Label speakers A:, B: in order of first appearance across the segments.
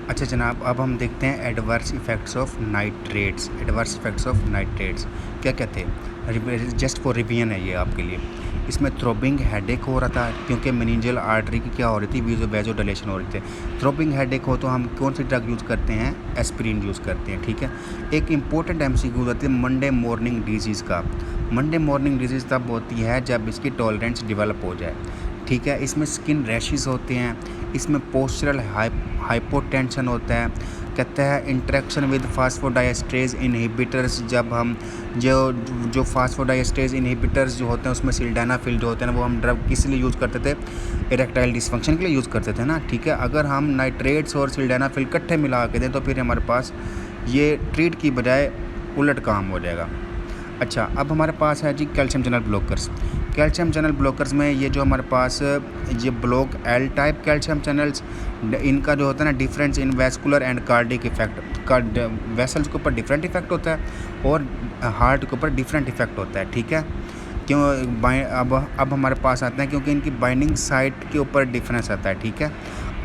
A: अच्छा जनाब, अब हम देखते हैं adverse effects of nitrates. Adverse effects of nitrates क्या कहते हैं? जस्ट फॉर रिवीजन है ये आपके लिए। इसमें थ्रोबिंग हेडेक हो रहा था क्योंकि मेनिंजियल आर्टरी की क्या हो रही थी, वेजोडाइलेशन हो रही थी। थ्रोबिंग हेडेक हो तो हम कौन सी ड्रग यूज़ करते हैं? एस्पिरिन यूज़ करते हैं, ठीक है। एक इंपॉर्टेंट एमसीक्यू होती है मंडे मॉर्निंग डिजीज़ का। मंडे मॉर्निंग डिजीज़ तब होती है जब इसकी टॉलरेंस डेवलप हो जाए, ठीक है। इसमें स्किन रैशेस होते हैं, इसमें पोस्चरल हाइपोटेंशन होता है। कहता है इंटरेक्शन विद फास्फोडाइएस्ट्रेज इनहिबिटर्स, जब हम जो फास्फोडाइएस्ट्रेज इनहिबिटर्स जो होते हैं उसमें सिल्डेनाफिल जो होते हैं ना, वो हम ड्रग किस लिए यूज़ करते थे? इरेक्टाइल डिसफंक्शन के लिए यूज़ करते थे ना, ठीक है। अगर हम नाइट्रेट्स और सिल्डेनाफिल इकट्ठे मिला के दें तो फिर हमारे पास ये ट्रीट की बजाय उलट काम हो जाएगा। अच्छा, अब हमारे पास है जी calcium channel blockers. Calcium channel blockers में ये जो हमारे पास ये block L type calcium channels, इनका जो होता है ना difference in vascular and cardiac effect, vessels के ऊपर डिफरेंट इफेक्ट होता है और हार्ट के ऊपर डिफरेंट इफेक्ट होता है, ठीक है। क्यों अब हमारे पास आते हैं क्योंकि इनकी बाइंडिंग साइट के ऊपर डिफरेंस आता है, ठीक है।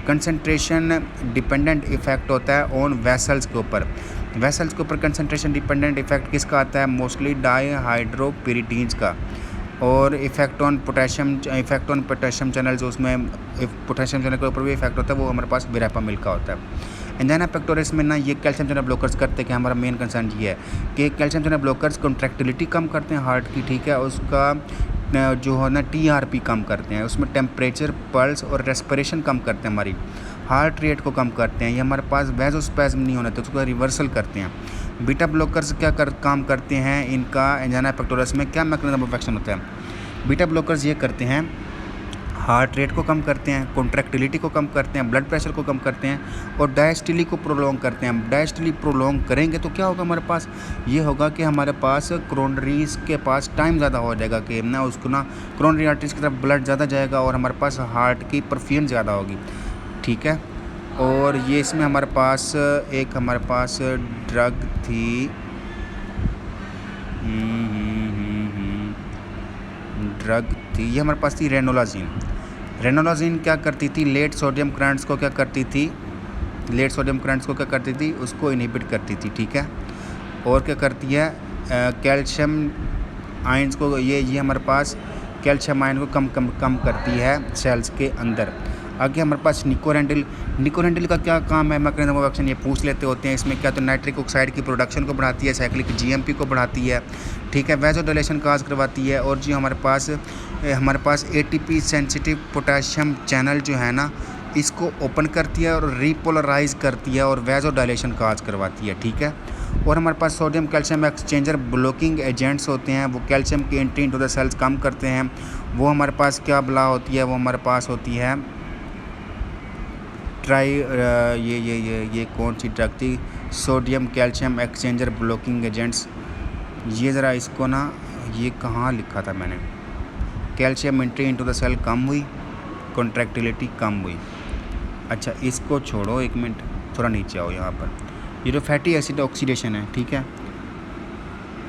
A: कंसंट्रेशन डिपेंडेंट इफेक्ट होता है ऑन वेसल्स के ऊपर। वेसल्स के ऊपर कंसंट्रेशन डिपेंडेंट इफेक्ट किसका आता है? मोस्टली डाईहाइड्रोपिरिटीन्स का। और इफेक्ट ऑन पोटेशियम चैनल्स, उसमें पोटेशियम चैनल के ऊपर भी इफेक्ट होता है, वो हमारे पास विरापामिल का होता है। एंजाइना पेक्टोरिस में ना ये कैल्शियम चैनल ब्लॉकर्स करते हैं कि हमारा मेन कंसर्न ये है कि कैल्शियम चैनल ब्लॉकर्स कॉन्ट्रैक्टिलिटी कम करते हैं हार्ट की, ठीक है। उसका जो है ना टीआरपी कम करते हैं, उसमें टेम्परेचर, पल्स और रेस्पिरेशन कम करते हैं, हमारी हार्ट रेट को कम करते हैं। ये हमारे पास वैजोस्पैज्म नहीं होना तो उसको रिवर्सल करते हैं। बीटा ब्लॉकर्स काम करते हैं? इनका एंजाइना पेक्टोरिस में क्या मैकेनिज्म ऑफ एक्शन होता है? बीटा ब्लॉकर्स ये करते हैं, हार्ट रेट को कम करते हैं, कॉन्ट्रैक्टिलिटी को कम करते हैं, ब्लड प्रेशर को कम करते हैं और डायस्टिली को प्रोलॉन्ग करते हैं। डायस्टिली प्रोलॉन्ग करेंगे तो क्या होगा हमारे पास? ये होगा कि हमारे पास क्रोनरीज के पास टाइम ज़्यादा हो जाएगा कि ना उसको ना क्रोनरी आर्टरीज की तरफ ब्लड ज़्यादा जाएगा और हमारे पास हार्ट की परफ्यूजन ज़्यादा होगी, ठीक है। और ये इसमें हमारे पास ड्रग थी, ये हमारे पास थी रेनोलाजीन। रेनोलाजीन क्या करती थी? लेट सोडियम करंट्स को क्या करती थी? उसको इनहिबिट करती थी, ठीक है। और क्या करती है? कैल्शियम आयंस को, ये हमारे पास कैल्शियम आयन को कम करती है सेल्स के अंदर। आगे हमारे पास निकोरेंडिल का क्या काम है? मैकेनिज्म ऑफ एक्शन ये पूछ लेते होते हैं। इसमें क्या तो नाइट्रिक ऑक्साइड की प्रोडक्शन को बढ़ाती है, साइक्लिक जीएमपी को बढ़ाती है, ठीक है। वेजोडाइलेशन काज करवाती है और जो हमारे पास एटीपी सेंसिटिव पोटेशियम चैनल जो है ना, इसको ओपन करती है और रीपोलराइज करती है और वेजोडाइलेशन काज करवाती है, ठीक है। और हमारे पास sodium calcium exchanger blocking agents होते हैं, वो कैल्शियम की एंट्री इनटू द सेल्स कम करते हैं। वो हमारे पास क्या बला होती है? वो हमारे पास होती है ये कौन सी ड्रग थी? Sodium calcium exchanger blocking agents. ये ज़रा इसको ना, ये कहाँ लिखा था मैंने? Calcium entry into the cell कम हुई, कॉन्ट्रैक्टिलिटी कम हुई। अच्छा इसको छोड़ो, एक मिनट थोड़ा नीचे आओ यहाँ पर। ये जो फैटी एसिड ऑक्सीडेशन है, ठीक है।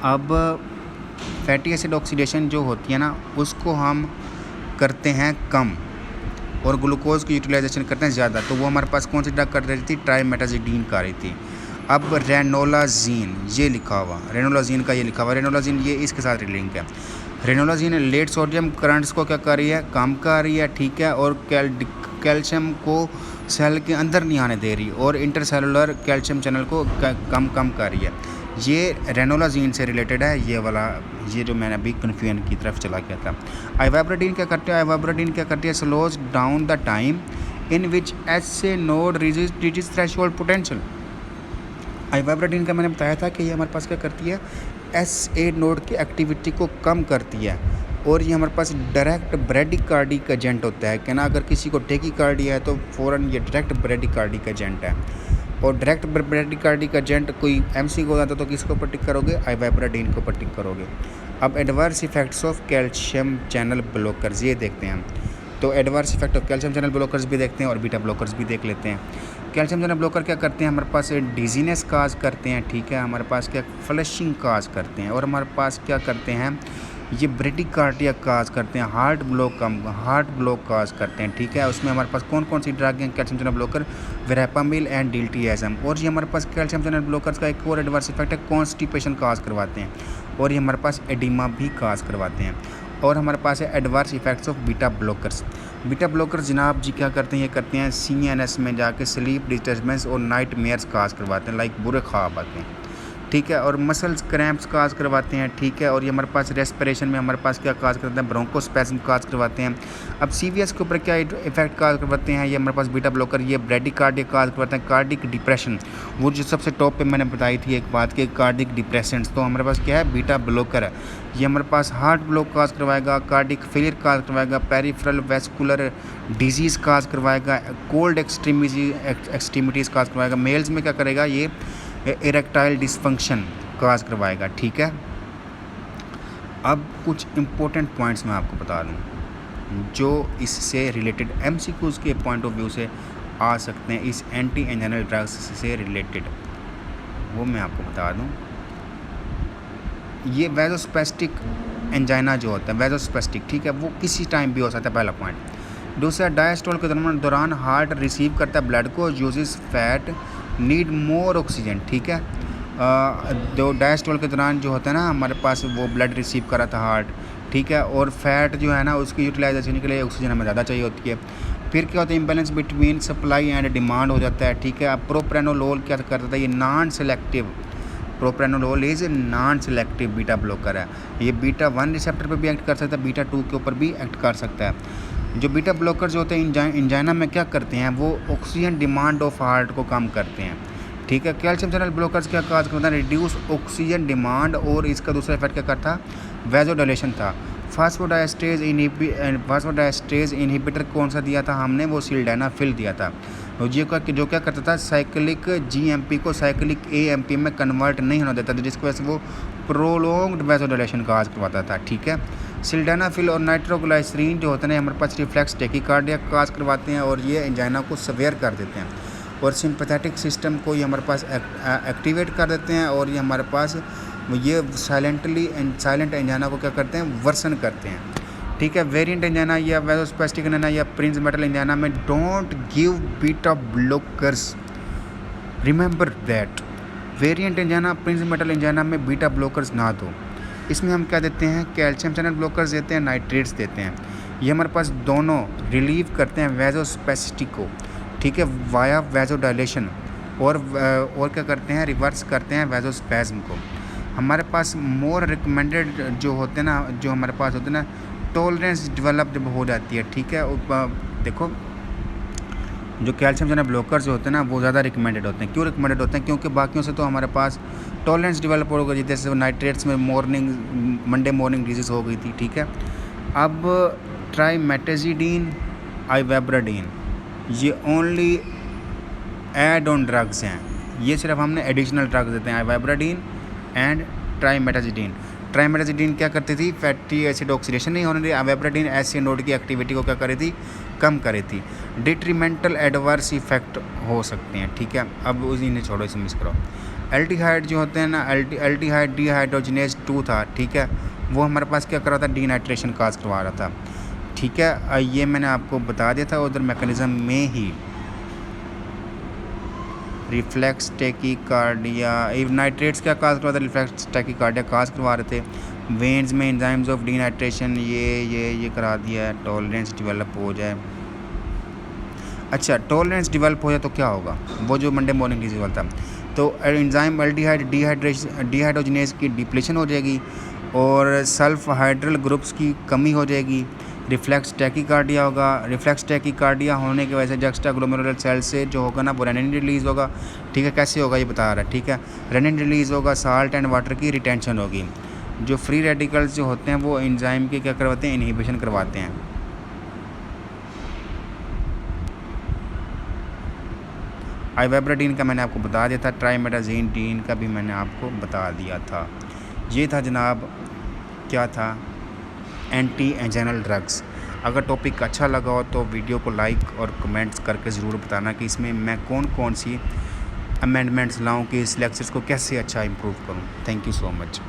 A: अब फैटी एसिड ऑक्सीडेशन जो होती है ना, उसको हम करते हैं कम और ग्लूकोज की यूटिलाइजेशन करते हैं ज़्यादा। तो वो हमारे पास कौन सी ड्रग कर रही थी? ट्राइमेटाजिडीन कर रही थी। अब रेनोलाजीन ये लिखा हुआ, रेनोलाजीन ये इसके साथ लिंक है। रेनोलाजीन लेट सोडियम करंट्स को क्या कर रही है? कम कर रही है, ठीक है। और कैल्शियम को सेल के अंदर नहीं आने दे रही और इंटरसेलुलर कैल्शियम चैनल को कम कर रही है। ये रेनोलाजीन से रिलेटेड है ये वाला, ये जो मैंने अभी कन्फ्यूजन की तरफ चला गया था। आइवाब्राडीन क्या करती है? Slows down the time in which SA node reaches threshold potential. Ivabradine का मैंने बताया था कि ये हमारे पास क्या करती है? एसए नोड की एक्टिविटी को कम करती है और ये हमारे पास डायरेक्ट ब्रेडिकार्डिक एजेंट होता है कि ना, अगर किसी को टेकीकार्डिया है तो फ़ौरन ये डायरेक्ट ब्रेडिकार्डिक एजेंट है। और डायरेक्ट ब्रेडिकार्डिक एजेंट कोई एमसी को होता तो किसको ऊपर टिक करोगे? आइवाब्राडीन के ऊपर टिक करोगे। अब adverse effects of calcium channel blockers ये देखते हैं हम। तो adverse effect of calcium channel blockers भी देखते हैं और बीटा ब्लॉकर्स भी देख लेते हैं। कैल्शियम चैनल ब्लॉकर क्या करते हैं? हमारे पास डिजीनेस काज करते हैं, ठीक है। हमारे पास क्या फ्लशिंग काज करते हैं और हमारे पास क्या करते हैं? ये ब्रेडिकार्डिया काज करते हैं, हार्ट ब्लॉक काज करते हैं, ठीक है। उसमें हमारे पास कौन कौन सी ड्रग हैं, calcium channel blocker, verapamil and diltiazem. और ये हमारे पास कैल्शियम चैनल ब्लॉकर्स का एक और एडवर्स इफेक्ट है, कॉन्स्टिपेशन काज करवाते हैं, और ये हमारे पास एडिमा भी काज करवाते हैं। और हमारे पास है adverse effects of beta blockers. Beta blockers जनाब जी क्या करते हैं, ये करते हैं CNS में जाके स्लीप डिस्टर्बेंस और नाइट मेयर्स काज करवाते हैं, लाइक बुरे ख्वाब आते हैं, ठीक है। और मसल्स क्रैम्प्स काज करवाते हैं, ठीक है। और ये हमारे पास रेस्पिरेशन में हमारे पास क्या काज करते हैं, ब्रोंकोस्पैज्म काज करवाते हैं। अब CVS के ऊपर क्या इफेक्ट काज करवाते हैं, ये हमारे पास बीटा ब्लॉकर, ये ब्रेडिकार्डिया काज करवाते हैं, कार्डिक डिप्रेशन, वो जो सबसे टॉप पे मैंने बताई थी एक बात कि कार्डिक डिप्रेशंस, तो हमारे पास क्या है, बीटा ब्लॉकर है। ये हमारे पास हार्ट ब्लॉक काज करवाएगा, कार्डिक फेलियर काज करवाएगा, पेरिफेरल वैस्कुलर डिजीज़ काज करवाएगा, कोल्ड एक्सट्रीमिटीज़ काज करवाएगा। मेल्स में क्या करेगा, ये इरेक्टाइल डिसफंक्शन काज करवाएगा, ठीक है। अब कुछ इम्पोर्टेंट पॉइंट्स मैं आपको बता दूं जो इससे रिलेटेड MCQs के पॉइंट ऑफ व्यू से आ सकते हैं, इस एंटी एंजाइनल ड्रग्स से रिलेटेड, वो मैं आपको बता दूं। ये वैजोस्पेस्टिक एंजाइना जो होता है, वैजोस्पेस्टिक, ठीक है, वो किसी टाइम भी हो सकता है, पहला पॉइंट। दूसरा, डायस्टोल के दौरान हार्ट रिसीव करता है ब्लड को, uses fat, need more oxygen, ठीक है। जो डायस्टोल के दौरान जो होता है ना, हमारे पास वो ब्लड रिसीव करा था हार्ट, ठीक है, और फैट जो है ना उसकी यूटिलाइजेशन के लिए ऑक्सीजन हमें ज़्यादा चाहिए होती है। फिर क्या होता है, imbalance between supply and demand हो जाता है, ठीक है। अब प्रोप्रेनोलोल क्या करता था, ये non selective, propranolol is non selective beta blocker है। ये बीटा 1 रिसेप्टर पर भी एक्ट कर सकता है, बीटा 2 के ऊपर भी एक्ट कर सकता है। जो बीटा ब्लॉकर जो होते हैं इंजाइना में क्या करते हैं, वो ऑक्सीजन डिमांड ऑफ हार्ट को कम करते हैं, ठीक है। कैल्शियम चैनल ब्लॉकर्स क्या काज करता है, रिड्यूस ऑक्सीजन डिमांड, और इसका दूसरा इफेक्ट क्या करता, वैजोडाइलेशन था। फास्फोडाइस्टेज इनहिबिटर कौन सा दिया था हमने, वो सिल्डेनाफिल दिया था, जो क्या करता था, साइक्लिक GMP को साइक्लिक AMP में कन्वर्ट नहीं होने देता था, जिसकी वजह से वो प्रोलॉन्ग्ड वैजोडाइलेशन काज करवाता था, ठीक है। सिल्डेनाफिल और नाइट्रोग्लाइसरीन जो होते हैं हमारे पास रिफ्लेक्स टैकीकार्डिया काज करवाते हैं, और ये एंजाइना को सवेयर कर देते हैं, और सिंपैथेटिक सिस्टम को ये हमारे पास एक्टिवेट कर देते हैं, और ये हमारे पास ये साइलेंट एंजाइना को क्या करते हैं, वर्सन करते हैं, ठीक है। वेरिएंट एंजाइना या वैजोस्पेस्टिक एंजाइना या प्रिंस मेटल एंजाइना में don't give beta blockers, remember that. Variant angina, Prince metal angina में बीटा ब्लॉकर्स ना दो। इसमें हम क्या देते हैं, कैल्शियम चैनल ब्लॉकर्स देते हैं, नाइट्रेट्स देते हैं। ये हमारे पास दोनों रिलीव करते हैं वैजोस्पेस्टिक को, ठीक है, वाया वैजोडाइलेशन, और क्या करते हैं, रिवर्स करते हैं वैजोस्पैज्म को। हमारे पास मोर रिकमेंडेड जो होते हैं ना, जो हमारे पास होते हैं ना, टॉलरेंस डेवलप जब हो जाती है, ठीक है। देखो जो कैल्शियम चैनल ब्लॉकर्स जो होते हैं ना, वो ज़्यादा रिकमेंडेड होते हैं। क्यों रिकमेंडेड होते हैं, क्योंकि बाकियों से तो हमारे पास टॉलरेंस डेवलप हो गई, जैसे नाइट्रेट्स में मंडे मॉर्निंग डिजीज़ हो गई थी, ठीक है। अब ट्राइमेटाजिडीन, आइवेब्राडीन, ये ओनली एड ऑन ड्रग्स हैं, ये सिर्फ हमने एडिशनल ड्रग्स देते हैं, आइवेब्राडीन एंड ट्राइमेटाजिडीन क्या करती थी, फैटी एसिड ऑक्सीडेशन नहीं होने दी, आइवेब्राडीन एसिड नोड की एक्टिविटी को क्या करी थी, कम करी थी। डिट्रीमेंटल एडवर्स इफेक्ट हो सकते हैं, ठीक है। अब उन्हें छोड़ो, इसे मिस करो। एल्डिहाइड जो होते हैं ना, एल्डिहाइड डिहाइड्रोजिनेज 2 था, ठीक है, वो हमारे पास क्या कर रहा था, डीनाइट्रेशन काज करवा रहा था, ठीक है। ये मैंने आपको बता दिया था उधर मैकेनिज्म में ही। रिफ्लेक्स टैकीकार्डिया, नाइट्रेट्स क्या काज करवा था, रिफ्लेक्स टैकीकार्डिया काज करवा रहे थे। वेन्स में एंजाइम्स ऑफ डीनाइट्रेशन ये करा दिया है, टॉलरेंस डेवलप हो जाए। अच्छा, टॉलरेंस डेवलप हो जाए तो क्या होगा, वो जो मंडे मॉर्निंग डिजीज वाला था, तो एंजाइम एल्डिहाइड डिहाइड्रोजिनेज की डिप्लीशन हो जाएगी, और सल्फ हाइड्रल ग्रुप्स की कमी हो जाएगी। रिफ्लेक्स टैकीकार्डिया होगा, रिफ्लेक्स टैकीकार्डिया होने की वजह से जक्स्टा ग्लोमेरुलर सेल से जो होगा ना, वो रेनिन रिलीज़ होगा, ठीक है। कैसे होगा ये बता रहा है, ठीक है। रेनिन रिलीज़ होगा, साल्ट एंड वाटर की रिटेंशन होगी। जो फ्री रेडिकल्स जो होते हैं वो एंजाइम के क्या करवाते हैं, इनहिबिशन करवाते हैं। आइवेब्राडीन का मैंने आपको बता दिया था, ट्राइमेटाजिडीन का भी मैंने आपको बता दिया था। ये था जनाब, क्या था, एंटी एंजाइनल ड्रग्स। अगर टॉपिक अच्छा लगा हो तो वीडियो को लाइक और कमेंट्स करके ज़रूर बताना कि इसमें मैं कौन सी अमेंडमेंट्स लाऊं कि इस लेक्चर्स को कैसे अच्छा इम्प्रूव करूं। Thank you so much.